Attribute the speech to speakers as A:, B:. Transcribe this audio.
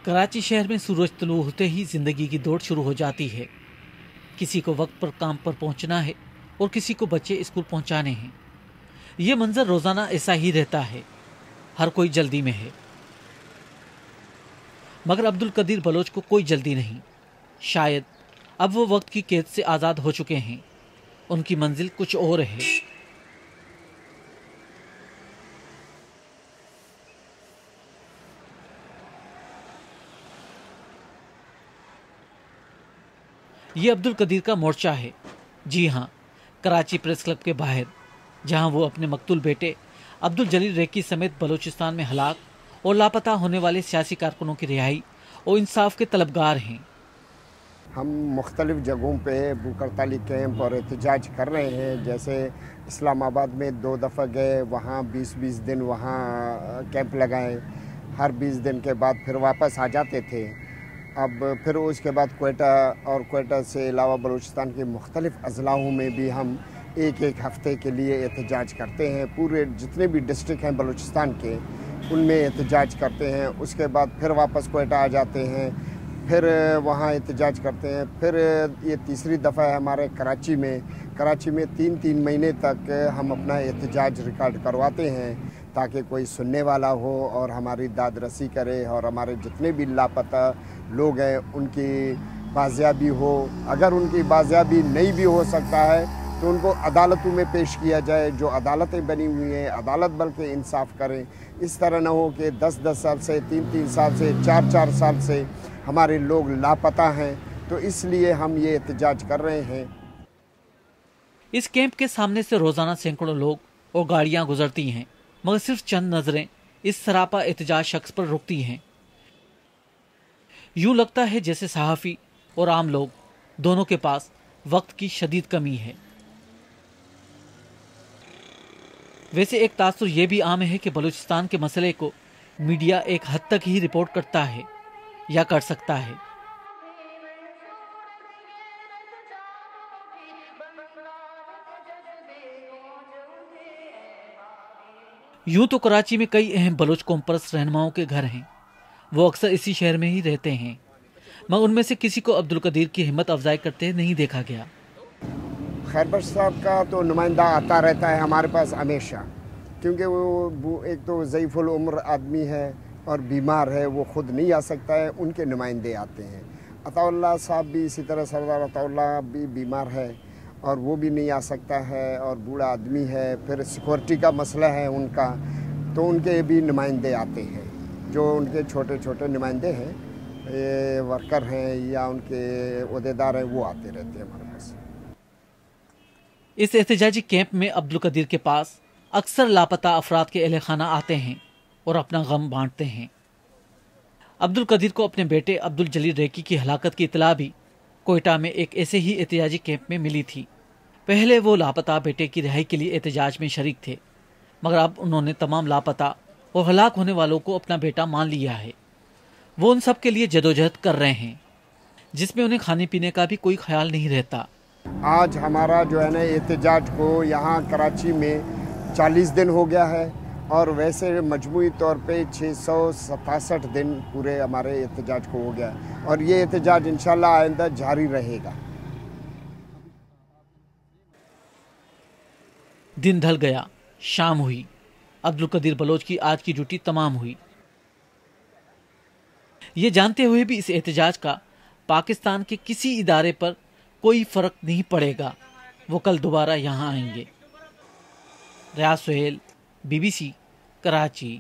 A: कराची शहर में सूरज तुलू होते ही जिंदगी की दौड़ शुरू हो जाती है। किसी को वक्त पर काम पर पहुंचना है और किसी को बच्चे स्कूल पहुंचाने हैं। ये मंजर रोजाना ऐसा ही रहता है, हर कोई जल्दी में है। मगर अब्दुल कदीर बलोच को कोई जल्दी नहीं। शायद अब वो वक्त की कैद से आजाद हो चुके हैं। उनकी मंजिल कुछ और है। ये अब्दुल कदीर का मोर्चा है। जी हाँ, कराची प्रेस क्लब के बाहर, जहां वो अपने मकतूल बेटे अब्दुल जलील रेकी समेत बलूचिस्तान में हलाक और लापता होने वाले सियासी कारकुनों की रिहाई और इंसाफ के तलबगार हैं।
B: हम मुख्तलिफ जगहों पे भूख हड़ताली कैंप और एहतजाज कर रहे हैं। जैसे इस्लामाबाद में 2 दफ़ा गए, वहाँ 20-20 दिन वहाँ कैंप लगाए। हर 20 दिन के बाद फिर वापस आ जाते थे। अब फिर उसके बाद कोयटा और कोयटा से अलावा बलूचिस्तान के मुख्तलिफ अजलाओं में भी हम एक हफ़्ते के लिए एहतजाज करते हैं। पूरे जितने भी डिस्ट्रिक्ट हैं बलूचिस्तान के, उनमें एहतजाज करते हैं। उसके बाद फिर वापस कोयटा आ जाते हैं, फिर वहाँ एहतजाज करते हैं। फिर ये तीसरी दफ़ा है हमारे कराची में 3 महीने तक हम अपना एहतजाज रिकॉर्ड करवाते हैं, ताकि कोई सुनने वाला हो और हमारी दाद रसी करे और हमारे जितने भी लापता लोग हैं उनकी बाजियाबी हो। अगर उनकी बाजियाबी नहीं भी हो सकता है तो उनको अदालतों में पेश किया जाए। जो अदालतें बनी हुई हैं, अदालत बल्कि इंसाफ करें। इस तरह न हो कि 10-10 साल से, 3-3 साल से, 4-4 साल से हमारे लोग लापता हैं। तो इसलिए हम ये एहतजाज कर रहे हैं।
A: इस कैंप के सामने से रोजाना सैकड़ों लोग और गाड़ियां गुजरती हैं, मगर सिर्फ चंद नजरें इस सरापा एहतजाज शख्स पर रुकती हैं। यूं लगता है जैसे सहाफी और आम लोग दोनों के पास वक्त की शदीद कमी है। वैसे एक तासुर यह भी आम है कि बलूचिस्तान के मसले को मीडिया एक हद तक ही रिपोर्ट करता है या कर सकता है। यूं तो कराची में कई अहम बलोच कॉम्परस रहनुमाओं के घर हैं। वो अक्सर इसी शहर में ही रहते हैं, मगर उनमें से किसी को अब्दुल कदीर की हिम्मत अफजाई करते नहीं देखा गया।
B: खैरबख्श साहब का तो नुमाइंदा आता रहता है हमारे पास हमेशा, क्योंकि वो एक तो ज़ईफ़ुल उम्र आदमी है और बीमार है, वो ख़ुद नहीं आ सकता है, उनके नुमाइंदे आते हैं। अताउल्लाह साहब भी इसी तरह, सरदार अताउल्लाह भी बीमार है और वो भी नहीं आ सकता है और बूढ़ा आदमी है। फिर सिक्योरिटी का मसला है उनका, तो उनके भी नुमाइंदे आते हैं। जो उनके छोटे छोटे नुमाइंदे हैं, वर्कर हैं या उनके ओहदेदार हैं, वो आते रहते हैं हमारे पास।
A: इस एहतजाजी कैंप में अब्दुल कदीर के पास अक्सर लापता अफराद के अहले खाना आते हैं और अपना गम बांटते हैं। अब्दुल कदीर को अपने बेटे अब्दुल जलील रेकी की हलाकत की इतला भी कोयटा में एक ऐसे ही एहतजाजी कैंप में मिली थी। पहले वो लापता बेटे की रिहाई के लिए एहतजाज में शरीक थे, मगर अब उन्होंने तमाम लापता और हलाक होने वालों को अपना बेटा मान लिया है। वो उन सब के लिए जदोजहद कर रहे हैं, जिसमें उन्हें खाने पीने का भी कोई ख्याल नहीं रहता।
B: आज हमारा जो है ना एहतजाज को यहाँ कराची में 40 दिन हो गया है और वैसे मजमूई तौर पे 667 दिन पूरे हमारे एहतजाज को हो गया और ये एहतजाज इंशाल्लाह आइंदा जारी रहेगा।
A: दिन ढल गया, शाम हुई। अब्दुल कदीर बलोच की आज की ड्यूटी तमाम हुई। ये जानते हुए भी इस एहतजाज का पाकिस्तान के किसी इदारे पर कोई फर्क नहीं पड़ेगा। वो कल दोबारा यहाँ आएंगे। रियाज सुहेल, BBC, कराची।